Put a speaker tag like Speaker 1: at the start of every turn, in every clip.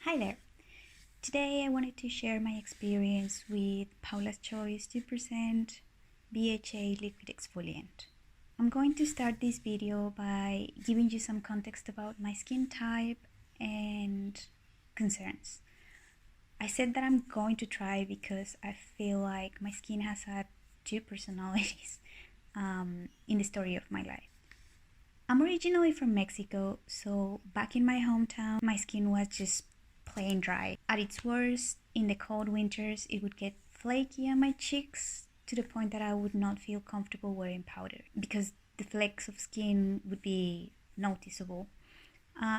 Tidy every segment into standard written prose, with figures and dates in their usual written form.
Speaker 1: Hi there! Today I wanted to share my experience with Paula's Choice 2% BHA Liquid Exfoliant. I'm going to start this video by giving you some context about my skin type and concerns. I said that I'm going to try because I feel like my skin has had two personalities in the story of my life. I'm originally from Mexico, so back in my hometown, my skin was just plain dry. At its worst, in the cold winters, it would get flaky on my cheeks to the point that I would not feel comfortable wearing powder because the flakes of skin would be noticeable.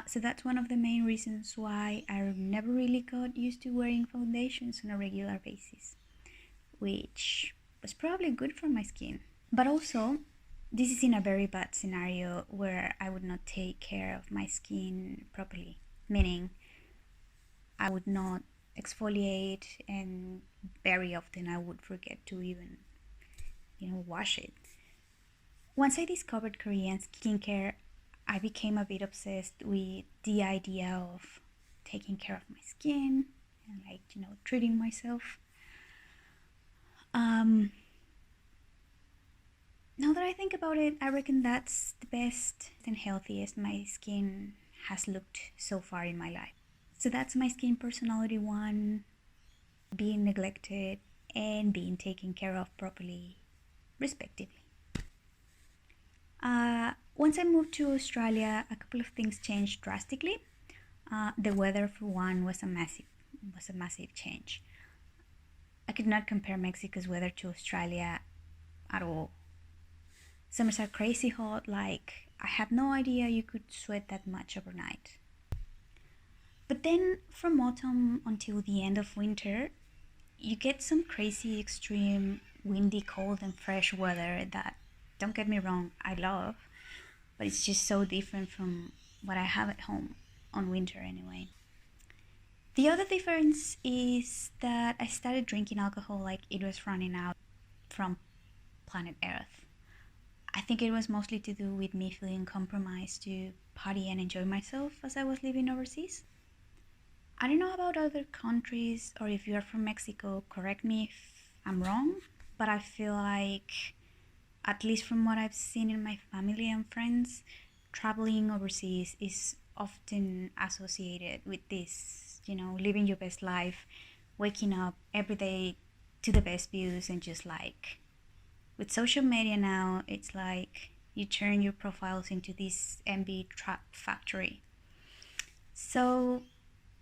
Speaker 1: So that's one of the main reasons why I never really got used to wearing foundations on a regular basis, which was probably good for my skin. But also, this is in a very bad scenario where I would not take care of my skin properly, meaning I would not exfoliate, and very often I would forget to even, wash it. Once I discovered Korean skincare, I became a bit obsessed with the idea of taking care of my skin and treating myself. Now that I think about it, I reckon that's the best and healthiest my skin has looked so far in my life. So that's my skin personality 1, being neglected and being taken care of properly, respectively. Once I moved to Australia, a couple of things changed drastically. The weather, for one, was a massive change. I could not compare Mexico's weather to Australia at all. Summers are crazy hot, like I had no idea you could sweat that much overnight. But then from autumn until the end of winter, you get some crazy extreme windy, cold and fresh weather that, don't get me wrong, I love, but it's just so different from what I have at home on winter anyway. The other difference is that I started drinking alcohol like it was running out from planet Earth. I think it was mostly to do with me feeling compromised to party and enjoy myself as I was living overseas. I don't know about other countries, or if you are from Mexico, correct me if I'm wrong, but I feel like, at least from what I've seen in my family and friends, traveling overseas is often associated with this, living your best life, waking up every day to the best views, and just like, with social media now, it's like you turn your profiles into this envy trap factory. So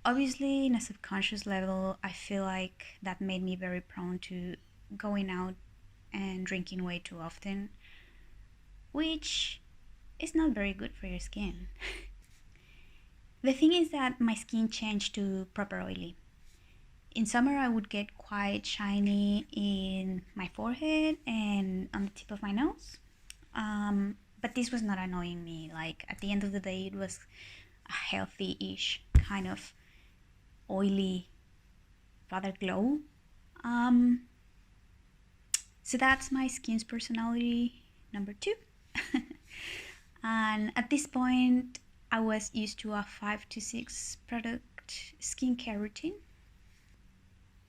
Speaker 1: obviously, in a subconscious level, I feel like that made me very prone to going out and drinking way too often, which is not very good for your skin. The thing is that my skin changed to proper oily. In summer, I would get quite shiny in my forehead and on the tip of my nose. But this was not annoying me. Like, at the end of the day, it was a healthy-ish kind of oily, rather glow. So that's my skin's personality number 2. And at this point, I was used to a 5 to 6 product skincare routine,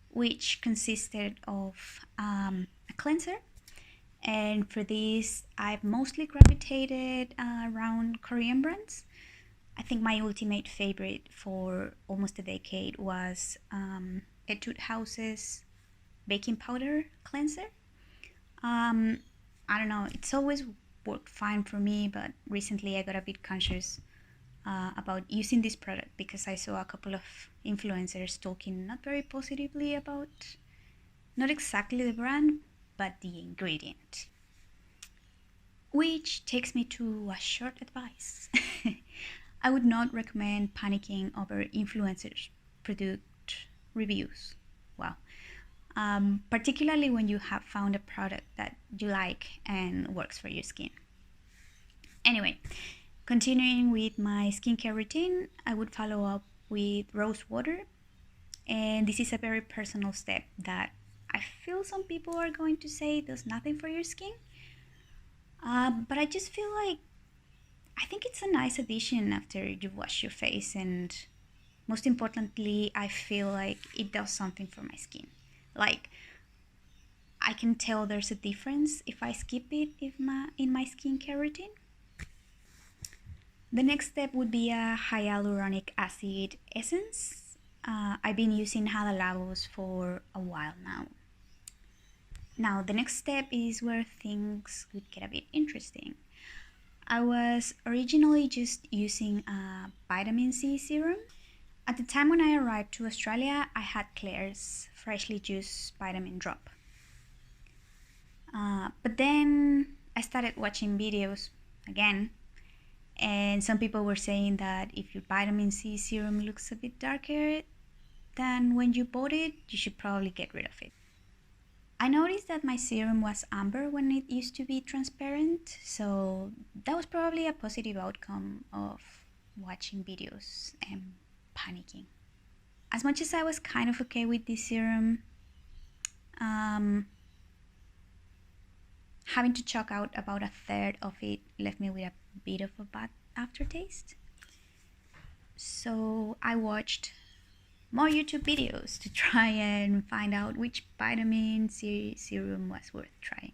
Speaker 1: which consisted of a cleanser. And for this, I've mostly gravitated around Korean brands. I think my ultimate favorite for almost a decade was Etude House's baking powder cleanser. I don't know, it's always worked fine for me, but recently I got a bit conscious about using this product because I saw a couple of influencers talking not very positively about, not exactly the brand, but the ingredient. Which takes me to a short advice. I would not recommend panicking over influencers' product reviews. Well, particularly when you have found a product that you like and works for your skin. Anyway, continuing with my skincare routine, I would follow up with rose water. And this is a very personal step that I feel some people are going to say does nothing for your skin. But I just feel like I think it's a nice addition after you wash your face and most importantly, I feel like it does something for my skin. Like, I can tell there's a difference if I skip it in my skincare routine. The next step would be a hyaluronic acid essence. I've been using Hada Labos for a while now. Now, the next step is where things could get a bit interesting. I was originally just using a vitamin C serum. At the time when I arrived to Australia, I had Klairs freshly juiced vitamin drop. But then I started watching videos again, and some people were saying that if your vitamin C serum looks a bit darker than when you bought it, you should probably get rid of it. I noticed that my serum was amber when it used to be transparent, so that was probably a positive outcome of watching videos and panicking. As much as I was kind of okay with this serum, having to chalk out about a third of it left me with a bit of a bad aftertaste. So I watched more YouTube videos to try and find out which vitamin C serum was worth trying.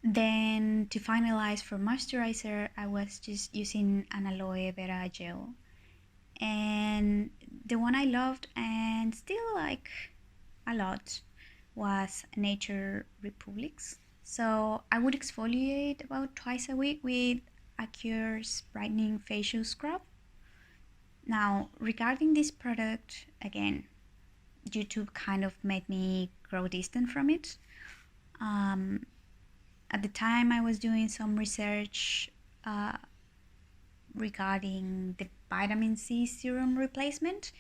Speaker 1: Then to finalize for moisturizer, I was just using an Aloe Vera gel. And the one I loved and still like a lot was Nature Republic's. So I would exfoliate about twice a week with Acure's Brightening Facial Scrub. Now, regarding this product, again, YouTube kind of made me grow distant from it. At the time, I was doing some research regarding the vitamin C serum replacement.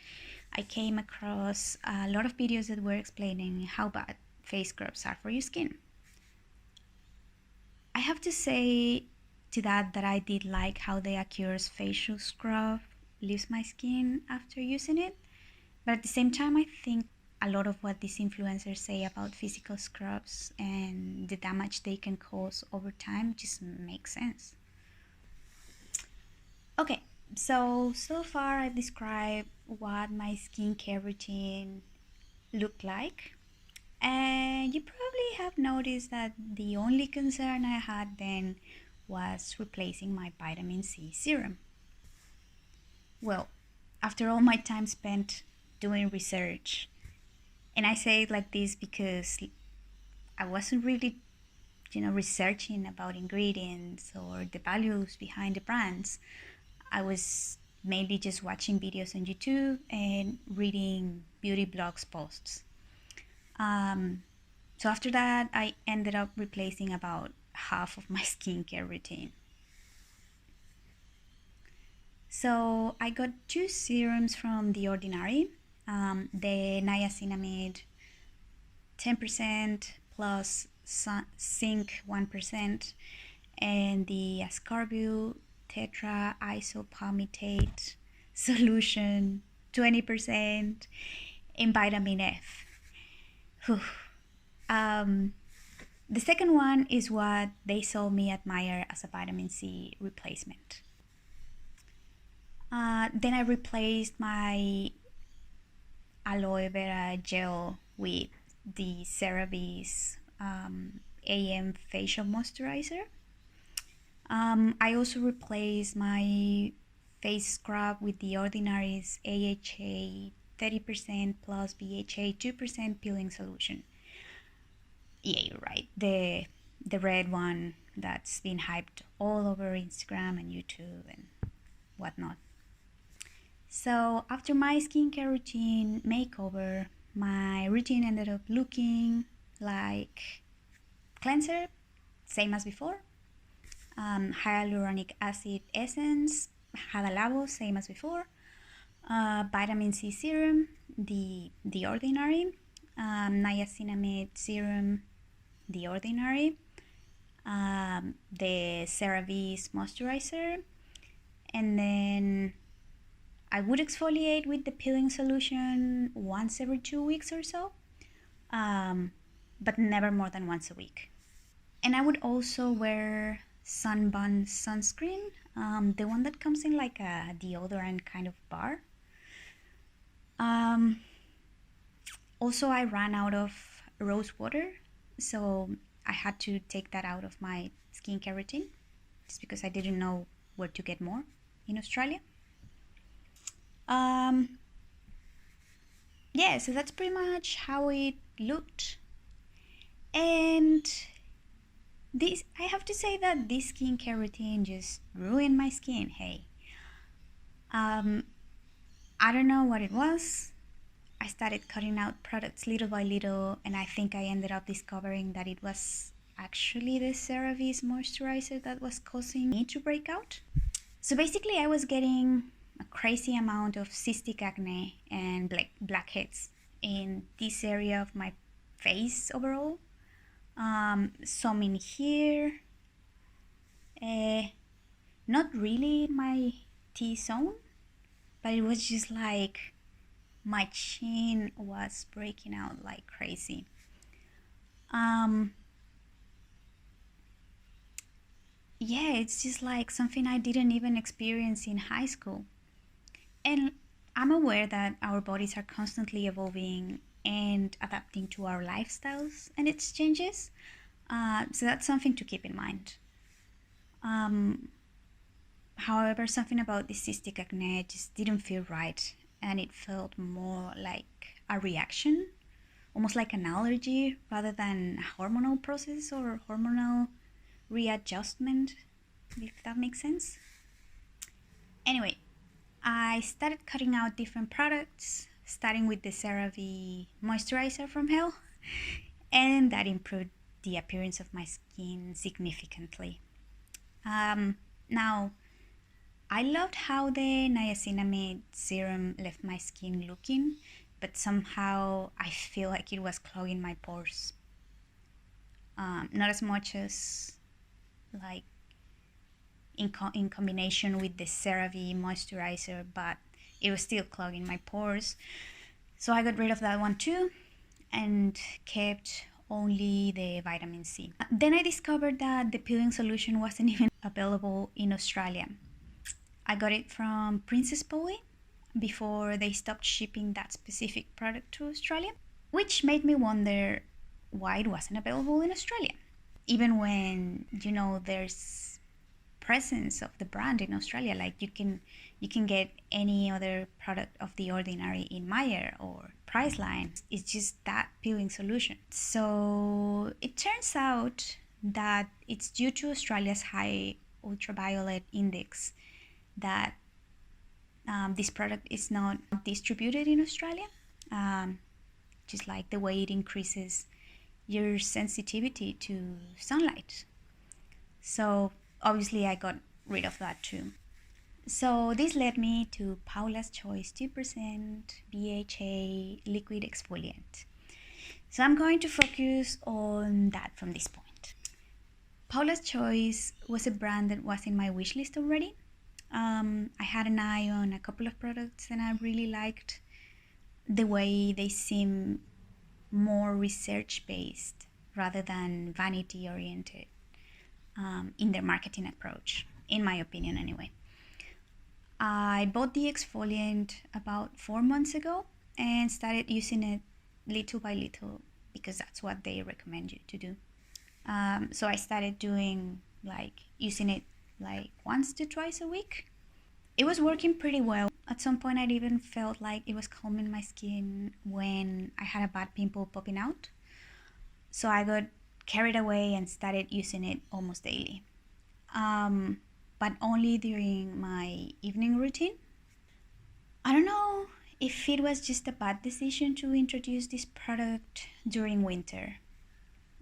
Speaker 1: I came across a lot of videos that were explaining how bad face scrubs are for your skin. I have to say to that I did like how the Acure's facial scrub leaves my skin after using it, but at the same time I think a lot of what these influencers say about physical scrubs and the damage they can cause over time just makes sense. Okay, so far I've described what my skincare routine looked like, and you probably have noticed that the only concern I had then was replacing my vitamin C serum. Well, after all my time spent doing research, and I say it like this because I wasn't really, researching about ingredients or the values behind the brands. I was mainly just watching videos on YouTube and reading beauty blogs posts. So after that, I ended up replacing about half of my skincare routine. So I got 2 serums from The Ordinary, the Niacinamide 10% plus Zinc 1%, and the Ascorbyl Tetraisopalmitate solution 20%, and vitamin F. The second one is what they sold me at Meijer as a vitamin C replacement. Then I replaced my Aloe Vera gel with the CeraVe's AM Facial Moisturizer. I also replaced my face scrub with The Ordinary's AHA 30% plus BHA 2% peeling solution. Yeah, you're right. The red one that's been hyped all over Instagram and YouTube and whatnot. So after my skincare routine makeover, my routine ended up looking like cleanser, same as before, hyaluronic acid essence, Hada Labo, same as before, vitamin C serum, the Ordinary, niacinamide serum, the Ordinary, the CeraVe's moisturizer, and then I would exfoliate with the peeling solution once every 2 weeks or so, but never more than once a week. And I would also wear sunscreen, the one that comes in like a deodorant kind of bar. Also, I ran out of rose water, so I had to take that out of my skincare routine just because I didn't know where to get more in Australia. Yeah, so that's pretty much how it looked. And this, I have to say that this skincare routine just ruined my skin. Hey, I don't know what it was. I started cutting out products little by little, and I think I ended up discovering that it was actually the CeraVe's moisturizer that was causing me to break out. So basically, I was getting a crazy amount of cystic acne and blackheads in this area of my face overall. Some in here, not really my T-zone, but it was just like my chin was breaking out like crazy. Yeah, it's just like something I didn't even experience in high school. And I'm aware that our bodies are constantly evolving and adapting to our lifestyles and its changes. So that's something to keep in mind. However, something about the cystic acne just didn't feel right, and it felt more like a reaction, almost like an allergy rather than a hormonal process or hormonal readjustment, if that makes sense. Anyway, I started cutting out different products, starting with the CeraVe moisturizer from hell, and that improved the appearance of my skin significantly. Now, I loved how the niacinamide serum left my skin looking, but somehow I feel like it was clogging my pores. Not as much as like in combination with the CeraVe moisturizer, but it was still clogging my pores. So I got rid of that one too and kept only the vitamin C. Then I discovered that the peeling solution wasn't even available in Australia. I got it from Princess Polly before they stopped shipping that specific product to Australia, which made me wonder why it wasn't available in Australia. Even when, you know, there's presence of the brand in Australia, like you can get any other product of the ordinary in Meijer or Priceline. It's just that peeling solution. So it turns out that it's due to Australia's high ultraviolet index that this product is not distributed in Australia, just like the way it increases your sensitivity to sunlight. So obviously I got rid of that too. So this led me to Paula's Choice 2% BHA Liquid Exfoliant. So I'm going to focus on that from this point. Paula's Choice was a brand that was in my wish list already. I had an eye on a couple of products and I really liked the way they seem more research-based rather than vanity-oriented in their marketing approach, in my opinion anyway. I bought the exfoliant about 4 months ago and started using it little by little because that's what they recommend you to do. So I started doing using it like once to twice a week. It was working pretty well. At some point I even felt like it was calming my skin when I had a bad pimple popping out. So I got carried away and started using it almost daily. But only during my evening routine. I don't know if it was just a bad decision to introduce this product during winter.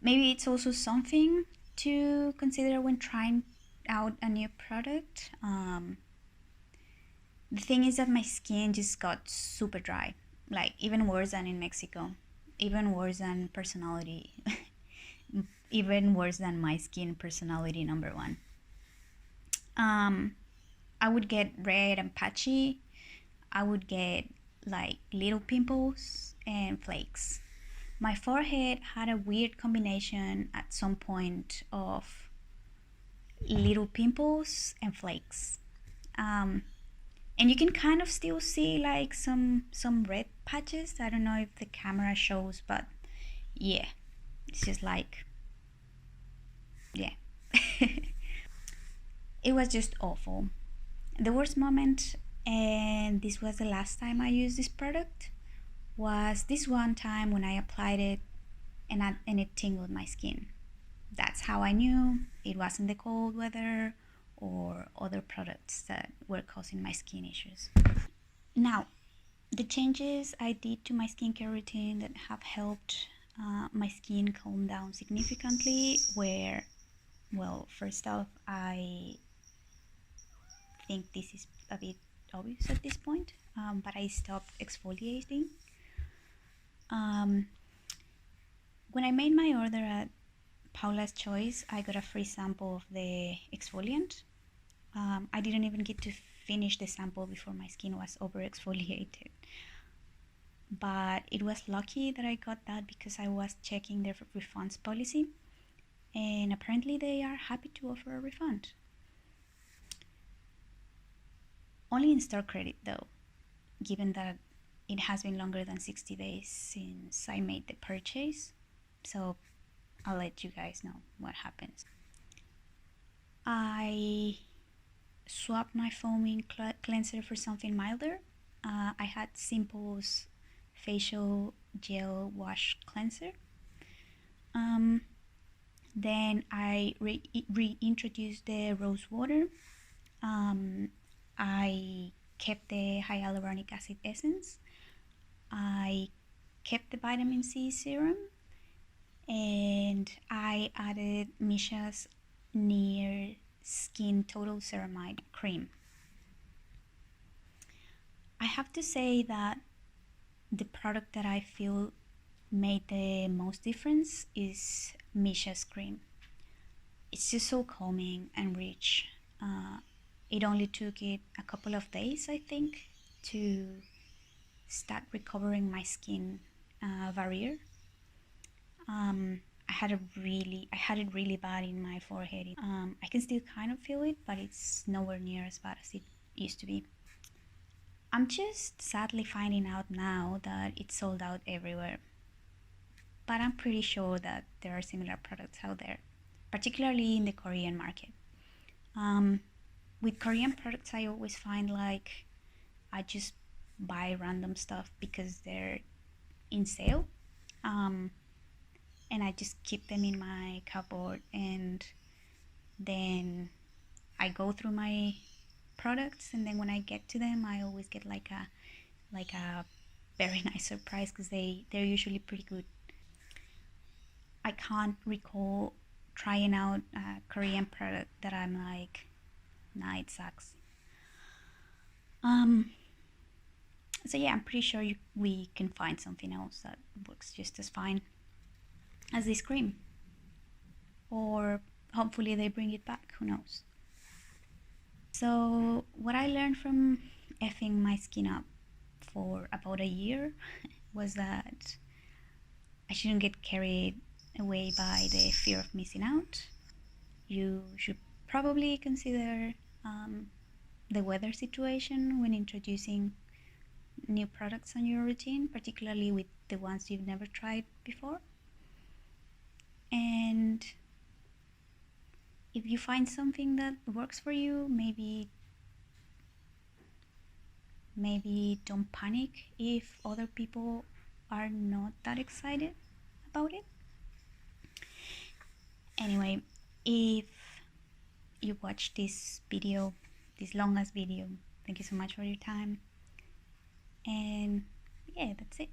Speaker 1: Maybe it's also something to consider when trying out a new product. The thing is that my skin just got super dry, like even worse than in Mexico, even worse than personality, even worse than my skin personality number one. I would get red and patchy. I would get like little pimples and flakes. My forehead had a weird combination at some point of little pimples and flakes. And you can kind of still see like some red patches. I don't know if the camera shows, but yeah, it's just like, yeah. It was just awful. The worst moment, and this was the last time I used this product, was this one time when I applied it and it tingled my skin. That's how I knew it wasn't the cold weather or other products that were causing my skin issues. Now, the changes I did to my skincare routine that have helped my skin calm down significantly were, well, first off, I think this is a bit obvious at this point, but I stopped exfoliating. When I made my order at Paula's Choice, I got a free sample of the exfoliant. I didn't even get to finish the sample before my skin was over exfoliated. But it was lucky that I got that because I was checking their refunds policy, and apparently they are happy to offer a refund. Only in store credit though, given that it has been longer than 60 days since I made the purchase. So I'll let you guys know what happens. I swapped my foaming cleanser for something milder. I had Simple's facial gel wash cleanser. Then I reintroduced the rose water. I kept the hyaluronic acid essence. I kept the vitamin C serum, and I added Missha's Near Skin Total Ceramide cream. I have to say that the product that I feel made the most difference is Missha's cream. It's just so calming and rich. It only took it a couple of days, I think, to start recovering my skin barrier. I had it really bad in my forehead. I can still kind of feel it, but it's nowhere near as bad as it used to be. I'm just sadly finding out now that it's sold out everywhere. But I'm pretty sure that there are similar products out there, particularly in the Korean market. With Korean products, I always find like I just buy random stuff because they're in sale. And I just keep them in my cupboard, and then I go through my products, and then when I get to them, I always get like a very nice surprise because they're usually pretty good. I can't recall trying out a Korean product that I'm like, nah, it sucks. So yeah, I'm pretty sure we can find something else that works just as fine as this cream, or hopefully they bring it back, who knows. So what I learned from effing my skin up for about a year was that I shouldn't get carried away by the fear of missing out. You should probably consider the weather situation when introducing new products on your routine, particularly with the ones you've never tried before. And if you find something that works for you, maybe don't panic if other people are not that excited about it. Anyway, if you watched this video, this long ass video, thank you so much for your time. And yeah, that's it.